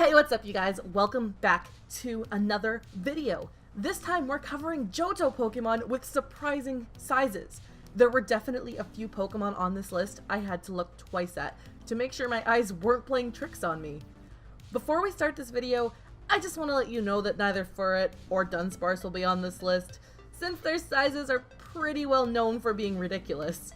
Hey, what's up you guys? Welcome back to another video. This time we're covering Johto Pokemon with surprising sizes. There were definitely a few Pokemon on this list I had to look twice at to make sure my eyes weren't playing tricks on me. Before we start this video, I just want to let you know that neither Furret or Dunsparce will be on this list, since their sizes are pretty well known for being ridiculous.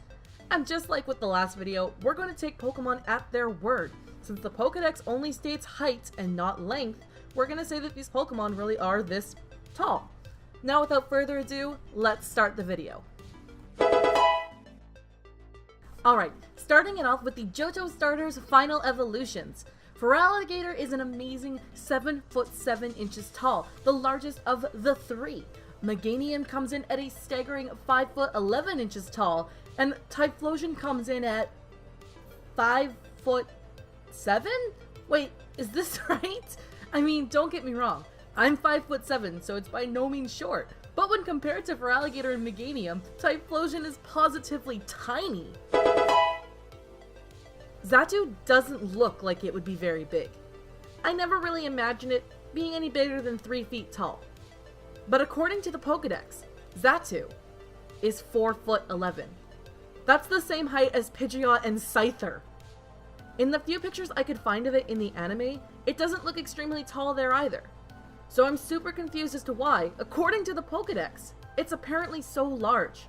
And just like with the last video, we're going to take Pokemon at their word. Since the Pokedex only states height and not length, we're going to say that these Pokemon really are this tall. Now without further ado, let's start the video. Alright, starting it off with the Johto Starter's final evolutions. Feraligatr is an amazing 7 foot 7 inches tall, the largest of the three. Meganium comes in at a staggering 5 foot 11 inches tall, and Typhlosion comes in at 5 foot 7? Wait, is this right? I mean, don't get me wrong, I'm 5 foot 7, so it's by no means short. But when compared to Feraligatr and Meganium, Typhlosion is positively tiny. Xatu doesn't look like it would be very big. I never really imagined it being any bigger than 3 feet tall. But according to the Pokedex, Xatu is 4 foot 11. That's the same height as Pidgeot and Scyther. In the few pictures I could find of it in the anime, it doesn't look extremely tall there either. So I'm super confused as to why, according to the Pokedex, it's apparently so large.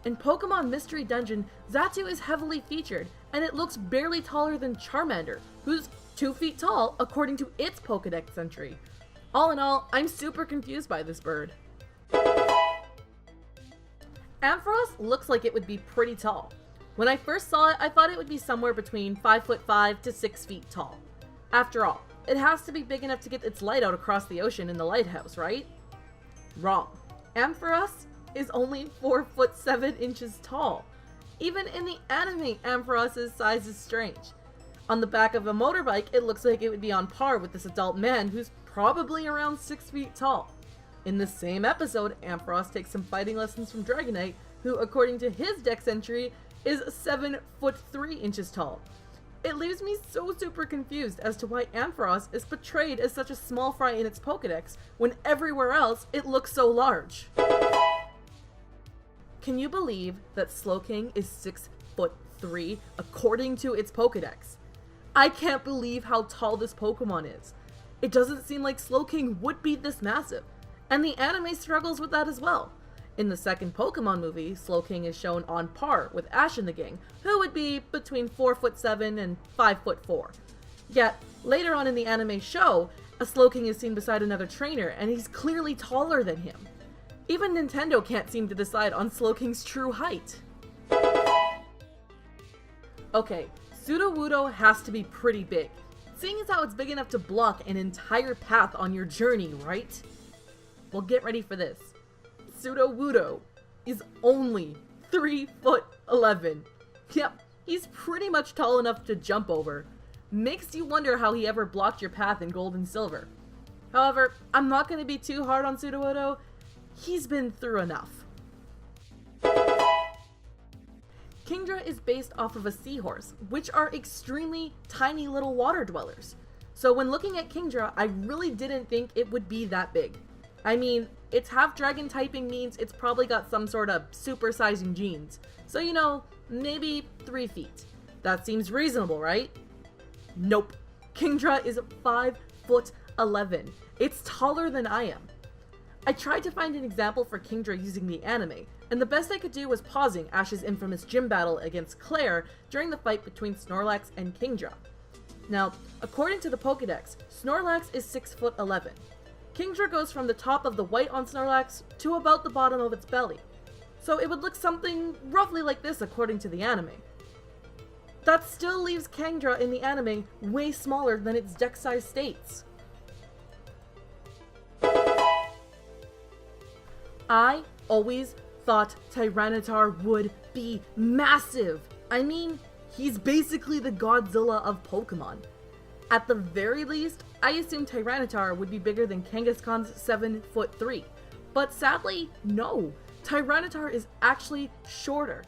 In Pokemon Mystery Dungeon, Xatu is heavily featured, and it looks barely taller than Charmander, who's 2 feet tall according to its Pokedex entry. All in all, I'm super confused by this bird. Ampharos looks like it would be pretty tall. When I first saw it, I thought it would be somewhere between 5'5" to 6 feet tall. After all, it has to be big enough to get its light out across the ocean in the lighthouse, right? Wrong. Ampharos is only 4 foot 7 inches tall. Even in the anime, Ampharos' size is strange. On the back of a motorbike, it looks like it would be on par with this adult man who's probably around 6 feet tall. In the same episode, Ampharos takes some fighting lessons from Dragonite, who, according to his dex entry, is 7 foot 3 inches tall. It leaves me so super confused as to why Ampharos is portrayed as such a small fry in its Pokedex, when everywhere else it looks so large. Can you believe that Slowking is 6 foot 3 according to its Pokedex? I can't believe how tall this Pokemon is. It doesn't seem like Slowking would be this massive, and the anime struggles with that as well. In the second Pokemon movie, Slowking is shown on par with Ash and the gang, who would be between 4 foot 7 and 5 foot 4. Yet, later on in the anime show, a Slowking is seen beside another trainer, and he's clearly taller than him. Even Nintendo can't seem to decide on Slowking's true height. Okay, Sudowoodo has to be pretty big, seeing as how it's big enough to block an entire path on your journey, right? Well, get ready for this. Sudowoodo is only 3 foot 11. Yep, he's pretty much tall enough to jump over. Makes you wonder how he ever blocked your path in Gold and Silver. However, I'm not going to be too hard on Sudowoodo. He's been through enough. Kingdra is based off of a seahorse, which are extremely tiny little water dwellers. So when looking at Kingdra, I really didn't think it would be that big. I mean, its half dragon typing means it's probably got some sort of supersizing genes. So you know, maybe 3 feet. That seems reasonable, right? Nope. Kingdra is 5 foot 11. It's taller than I am. I tried to find an example for Kingdra using the anime, and the best I could do was pausing Ash's infamous gym battle against Claire during the fight between Snorlax and Kingdra. Now, according to the Pokedex, Snorlax is 6 foot 11. Kingdra goes from the top of the white on Snorlax to about the bottom of its belly. So it would look something roughly like this according to the anime. That still leaves Kingdra in the anime way smaller than its dex size states. I always thought Tyranitar would be massive. I mean, he's basically the Godzilla of Pokemon. At the very least, I assumed Tyranitar would be bigger than Kangaskhan's 7 foot 3. But sadly, no. Tyranitar is actually shorter.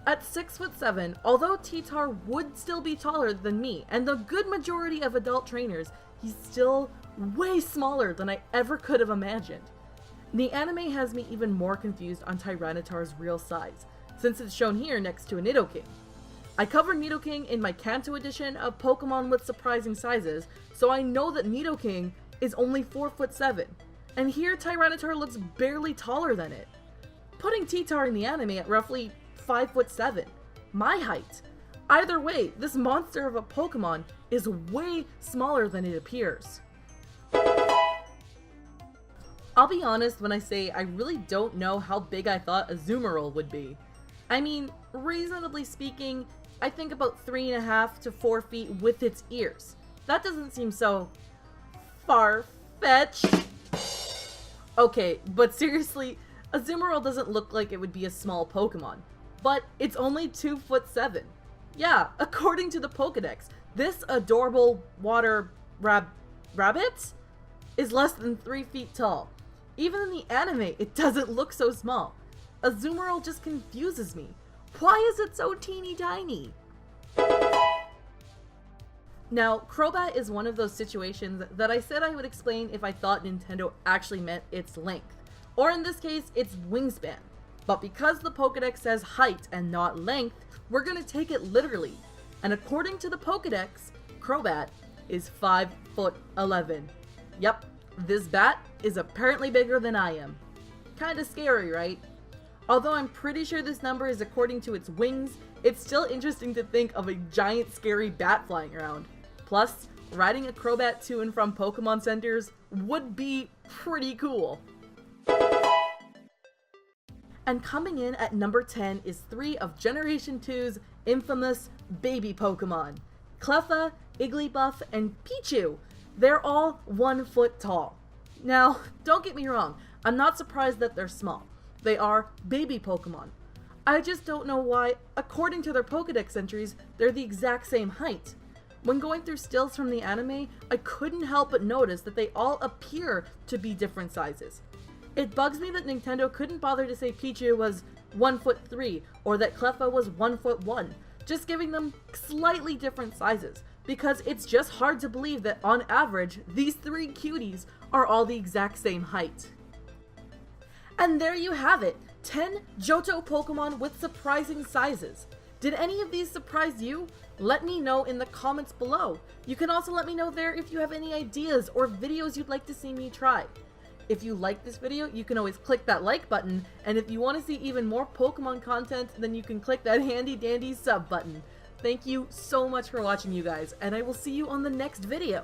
At 6'7", although T-Tar would still be taller than me and the good majority of adult trainers, he's still way smaller than I ever could have imagined. The anime has me even more confused on Tyranitar's real size, since it's shown here next to a Nidoking. I covered Nidoking in my Kanto edition of Pokemon with surprising sizes, so I know that Nidoking is only 4'7", and here Tyranitar looks barely taller than it, putting T-Tar in the anime at roughly 5'7", my height. Either way, this monster of a Pokemon is way smaller than it appears. I'll be honest when I say I really don't know how big I thought Azumarill would be. I mean, reasonably speaking, I think about 3.5 to 4 feet with its ears. That doesn't seem so far-fetched. Okay, but seriously, Azumarill doesn't look like it would be a small Pokemon. But it's only 2'7". Yeah, according to the Pokedex, this adorable water rabbit is less than 3 feet tall. Even in the anime, it doesn't look so small. Azumarill just confuses me. Why is it so teeny tiny? Now, Crobat is one of those situations that I said I would explain if I thought Nintendo actually meant its length, or in this case, its wingspan. But because the Pokedex says height and not length, we're gonna take it literally. And according to the Pokedex, Crobat is 5'11". Yep, this bat is apparently bigger than I am. Kinda scary, right? Although I'm pretty sure this number is according to its wings, it's still interesting to think of a giant scary bat flying around. Plus, riding a Crobat to and from Pokemon centers would be pretty cool. And coming in at number 10 is 3 of Generation 2's infamous baby Pokemon. Cleffa, Igglybuff, and Pichu. They're all 1 foot tall. Now, don't get me wrong, I'm not surprised that they're small. They are baby Pokemon. I just don't know why, according to their Pokedex entries, they're the exact same height. When going through stills from the anime, I couldn't help but notice that they all appear to be different sizes. It bugs me that Nintendo couldn't bother to say Pichu was 1'3" or that Cleffa was 1'1", just giving them slightly different sizes, because it's just hard to believe that on average, these 3 cuties are all the exact same height. And there you have it, 10 Johto Pokemon with surprising sizes. Did any of these surprise you? Let me know in the comments below. You can also let me know there if you have any ideas or videos you'd like to see me try. If you like this video, you can always click that like button, and if you want to see even more Pokemon content, then you can click that handy dandy sub button. Thank you so much for watching, you guys, and I will see you on the next video.